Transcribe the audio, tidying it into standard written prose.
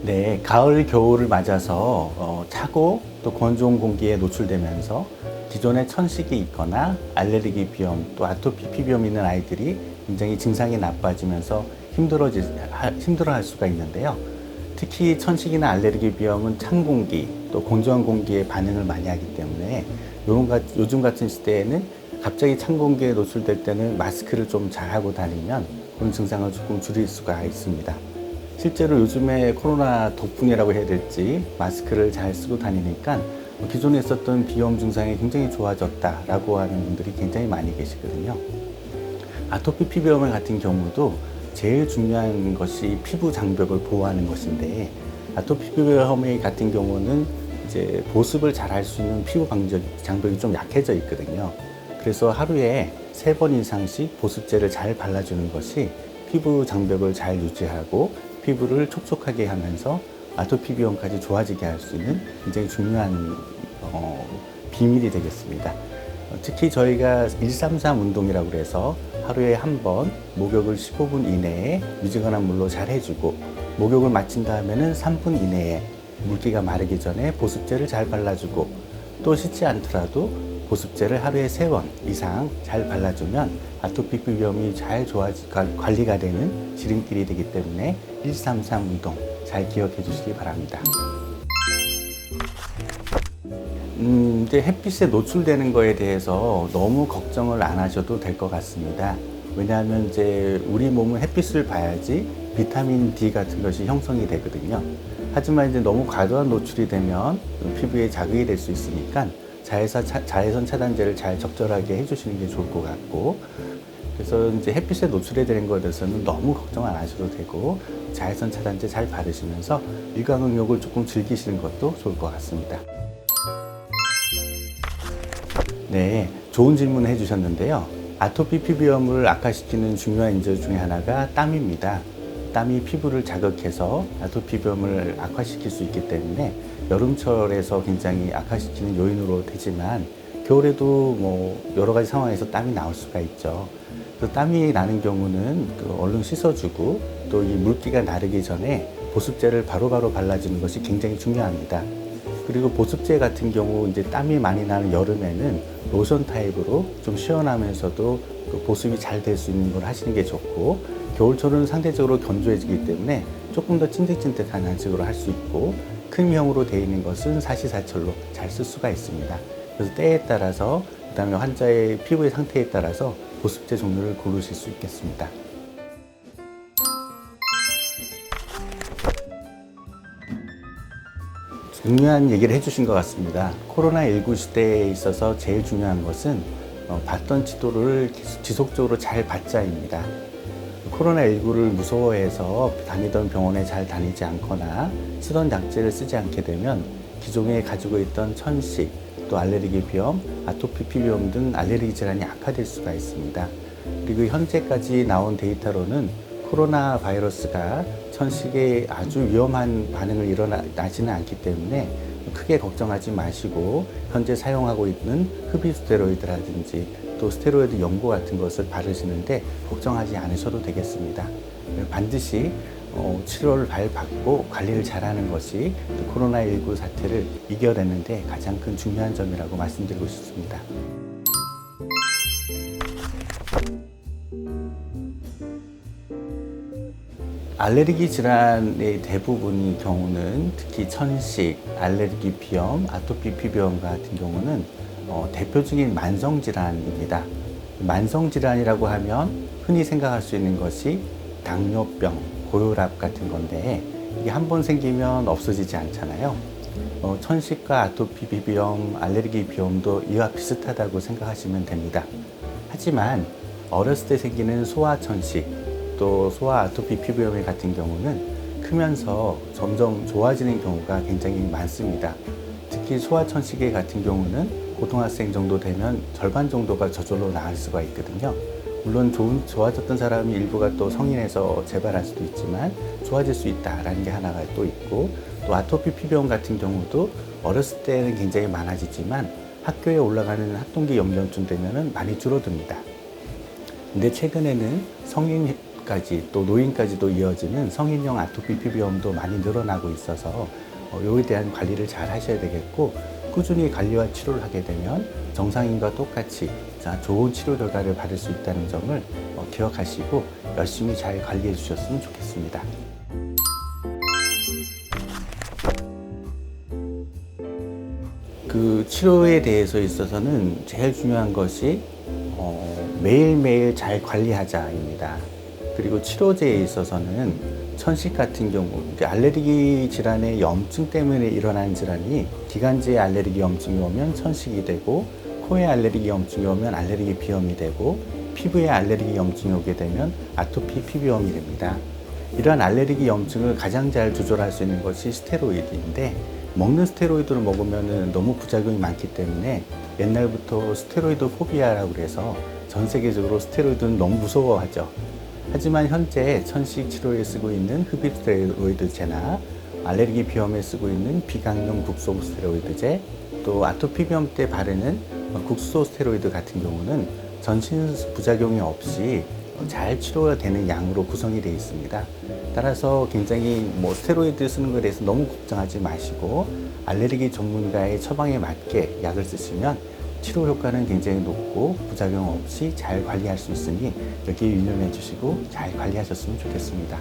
네, 가을, 겨울을 맞아서 차고 또 건조한 공기에 노출되면서 기존에 천식이 있거나 알레르기 비염 또 아토피 피부염 있는 아이들이 굉장히 증상이 나빠지면서 힘들어할 수가 있는데요. 특히 천식이나 알레르기 비염은 찬 공기 또 건조한 공기에 반응을 많이 하기 때문에 요즘 같은 시대에는 갑자기 찬 공기에 노출될 때는 마스크를 좀 잘 하고 다니면 그런 증상을 조금 줄일 수가 있습니다. 실제로 요즘에 코로나 덕분이라고 해야 될지 마스크를 잘 쓰고 다니니까 기존에 있었던 비염 증상이 굉장히 좋아졌다라고 하는 분들이 굉장히 많이 계시거든요. 아토피 피부염 같은 경우도 제일 중요한 것이 피부 장벽을 보호하는 것인데, 아토피 피부염 같은 경우는 이제 보습을 잘 할 수 있는 피부 장벽이 좀 약해져 있거든요. 그래서 하루에 3번 이상씩 보습제를 잘 발라주는 것이 피부 장벽을 잘 유지하고 피부를 촉촉하게 하면서 아토피 비염까지 좋아지게 할 수 있는 굉장히 중요한 비밀이 되겠습니다. 특히 저희가 133 운동이라고 해서 하루에 한 번 목욕을 15분 이내에 미지근한 물로 잘 해주고, 목욕을 마친 다음에는 3분 이내에 물기가 마르기 전에 보습제를 잘 발라주고, 또 씻지 않더라도 보습제를 하루에 3번 이상 잘 발라주면 아토피 비염이 잘 관리가 되는 지름길이 되기 때문에 133 운동 잘 기억해 주시기 바랍니다. 이제 햇빛에 노출되는 거에 대해서 너무 걱정을 안 하셔도 될 것 같습니다. 왜냐하면 이제 우리 몸은 햇빛을 봐야지 비타민 D 같은 것이 형성이 되거든요. 하지만 이제 너무 과도한 노출이 되면 피부에 자극이 될 수 있으니까 자외선 차단제를 잘 적절하게 해주시는 게 좋을 것 같고, 그래서 이제 햇빛에 노출되는 것에 대해서는 너무 걱정 안 하셔도 되고, 자외선 차단제 잘 바르시면서 일광욕을 조금 즐기시는 것도 좋을 것 같습니다. 네, 좋은 질문 해주셨는데요. 아토피 피부염을 악화시키는 중요한 인자 중에 하나가 땀입니다. 땀이 피부를 자극해서 아토피 비염을 악화시킬 수 있기 때문에 여름철에서 굉장히 악화시키는 요인으로 되지만, 겨울에도 여러 가지 상황에서 땀이 나올 수가 있죠. 그 땀이 나는 경우는 얼른 씻어주고, 또 이 물기가 나르기 전에 보습제를 바로바로 발라주는 것이 굉장히 중요합니다. 그리고 보습제 같은 경우 이제 땀이 많이 나는 여름에는 로션 타입으로 좀 시원하면서도 보습이 잘 될 수 있는 걸 하시는 게 좋고, 겨울철은 상대적으로 건조해지기 때문에 조금 더 찐득찐득한 한식으로 할 수 있고, 크림형으로 되어 있는 것은 사시사철로 잘 쓸 수가 있습니다. 그래서 때에 따라서, 그 다음에 환자의 피부의 상태에 따라서 보습제 종류를 고르실 수 있겠습니다. 중요한 얘기를 해주신 것 같습니다. 코로나19 시대에 있어서 제일 중요한 것은 받던 치료를 지속적으로 잘 받자입니다. 코로나19를 무서워해서 다니던 병원에 잘 다니지 않거나 쓰던 약제를 쓰지 않게 되면 기존에 가지고 있던 천식, 또 알레르기 비염, 아토피 피부염 등 알레르기 질환이 악화될 수가 있습니다. 그리고 현재까지 나온 데이터로는 코로나 바이러스가 천식에 아주 위험한 반응을 일어나지는 않기 때문에 크게 걱정하지 마시고, 현재 사용하고 있는 흡입스테로이드라든지 또 스테로이드 연고 같은 것을 바르시는데 걱정하지 않으셔도 되겠습니다. 반드시 치료를 잘 받고 관리를 잘하는 것이 코로나19 사태를 이겨내는 데 가장 큰 중요한 점이라고 말씀드리고 싶습니다. 알레르기 질환의 대부분의 경우는 특히 천식, 알레르기 비염, 아토피 피부염 같은 경우는 대표적인 만성질환입니다. 만성질환이라고 하면 흔히 생각할 수 있는 것이 당뇨병, 고혈압 같은 건데, 이게 한 번 생기면 없어지지 않잖아요. 천식과 아토피 피부염, 알레르기 비염도 이와 비슷하다고 생각하시면 됩니다. 하지만 어렸을 때 생기는 소아천식, 또 소아 아토피 피부염 같은 경우는 크면서 점점 좋아지는 경우가 굉장히 많습니다. 특히 소아천식의 같은 경우는 고등학생 정도 되면 절반 정도가 저절로 나을 수가 있거든요. 물론 좋아졌던 사람이 일부가 또 성인에서 재발할 수도 있지만 좋아질 수 있다라는 게 하나가 또 있고, 또 아토피 피부염 같은 경우도 어렸을 때는 굉장히 많아지지만 학교에 올라가는 학동기 연령쯤 되면은 많이 줄어듭니다. 근데 최근에는 성인 아이까지 또 노인까지도 이어지는 성인용 아토피 피부염도 많이 늘어나고 있어서 이에 대한 관리를 잘 하셔야 되겠고, 꾸준히 관리와 치료를 하게 되면 정상인과 똑같이 좋은 치료 결과를 받을 수 있다는 점을 기억하시고 열심히 잘 관리해 주셨으면 좋겠습니다. 그 치료에 대해서 있어서는 제일 중요한 것이 매일매일 잘 관리하자입니다. 그리고 치료제에 있어서는 천식 같은 경우 알레르기 질환의 염증 때문에 일어나는 질환이 기관지에 알레르기 염증이 오면 천식이 되고, 코에 알레르기 염증이 오면 알레르기 비염이 되고, 피부에 알레르기 염증이 오게 되면 아토피 피부염이 됩니다. 이러한 알레르기 염증을 가장 잘 조절할 수 있는 것이 스테로이드인데, 먹는 스테로이드를 먹으면 너무 부작용이 많기 때문에 옛날부터 스테로이드 포비아라고 그래서 전 세계적으로 스테로이드는 너무 무서워하죠. 하지만 현재 천식 치료에 쓰고 있는 흡입 스테로이드제나 알레르기 비염에 쓰고 있는 비강용 국소 스테로이드제, 또 아토피 비염 때 바르는 국소 스테로이드 같은 경우는 전신 부작용이 없이 잘 치료가 되는 양으로 구성이 되어 있습니다. 따라서 굉장히 스테로이드 쓰는 것에 대해서 너무 걱정하지 마시고, 알레르기 전문가의 처방에 맞게 약을 쓰시면 치료 효과는 굉장히 높고 부작용 없이 잘 관리할 수 있으니 여기에 유념해 주시고 잘 관리하셨으면 좋겠습니다.